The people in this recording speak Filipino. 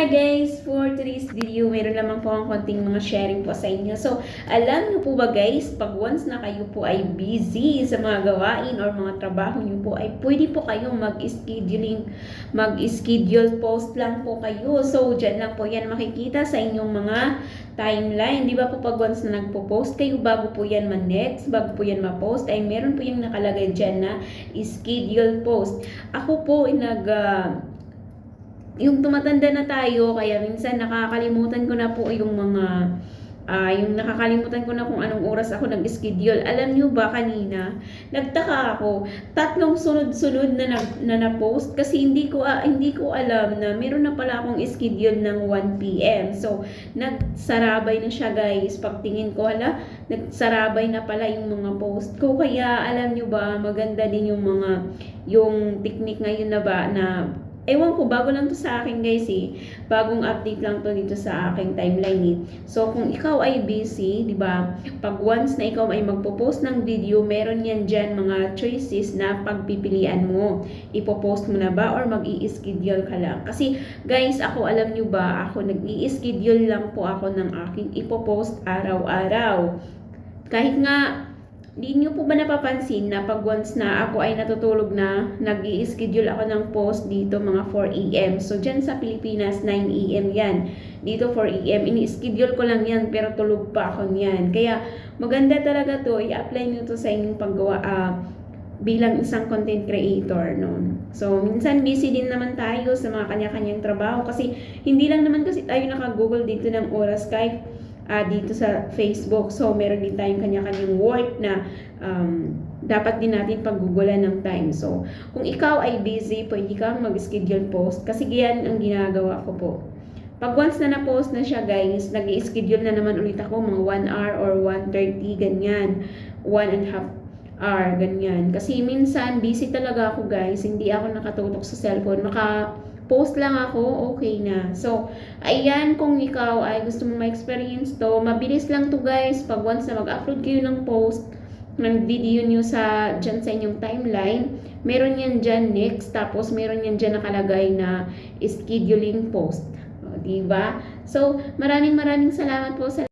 guys, for today's video, meron lamang po ang konting mga sharing po sa inyo. So, alam niyo po ba guys, pag once na kayo po ay busy sa mga gawain or mga trabaho niyo po, ay pwede po kayong mag-schedule post lang po kayo. So, dyan lang po yan makikita sa inyong mga timeline. Di ba po pag once na nagpo-post kayo, bago po yan ma-next, bago po yan ma-post, ay meron po yung nakalagay dyan na schedule post. Ako po yung tumatanda na tayo, kaya minsan nakakalimutan ko na po yung nakakalimutan ko na kung anong oras ako nag-schedule. Alam nyo ba kanina, nagtaka ako, 3 sunod-sunod na post kasi hindi ko alam na meron na pala akong schedule ng 1 PM. So, nagsarabay na siya guys. Pagtingin ko, nagsarabay na pala yung mga post ko. Kaya alam nyo ba, maganda din yung technique ngayon na ewan ko, bago lang to sa akin guys bagong update lang to dito sa aking timeline So kung ikaw ay busy, di ba, pag once na ikaw ay magpo-post ng video, meron yan dyan mga choices na pagpipilian mo. Ipo-post mo na ba or mag-i-schedule ka lang? Kasi guys, ako, alam nyo ba, ako nag-i-schedule lang po ako ng aking ipo-post araw-araw. Kahit nga, di nyo po ba napapansin na pag once na ako ay natutulog na, nag-i-schedule ako ng post dito mga 4 AM. So, dyan sa Pilipinas, 9 AM yan. Dito 4 AM. Ini-schedule ko lang yan, pero tulog pa ako niyan. Kaya, maganda talaga to. I-apply nyo to sa inyong paggawa bilang isang content creator. No? So, minsan busy din naman tayo sa mga kanya-kanyang trabaho. Kasi, hindi lang naman kasi tayo naka-google dito ng oras kahit dito sa Facebook. So, meron din tayong kanya-kanyang work na dapat din natin paggugulan ng time. So, kung ikaw ay busy, pwede kang mag-schedule post. Kasi yan ang ginagawa ko po. Pag once na na-post na siya guys, nag-i-schedule na naman ulit ako mga 1 hour or 1:30, ganyan. 1.5 hour, ganyan. Kasi minsan, busy talaga ako guys. Hindi ako nakatutok sa cellphone. Post lang ako, okay na. So, ayan, kung ikaw ay gusto mo ma-experience to, mabilis lang to guys. Pag once na mag-upload kayo ng post, ng video nyo dyan sa inyong timeline, meron yan dyan next, tapos meron yan dyan nakalagay na scheduling post. O, diba? So, maraming salamat po sa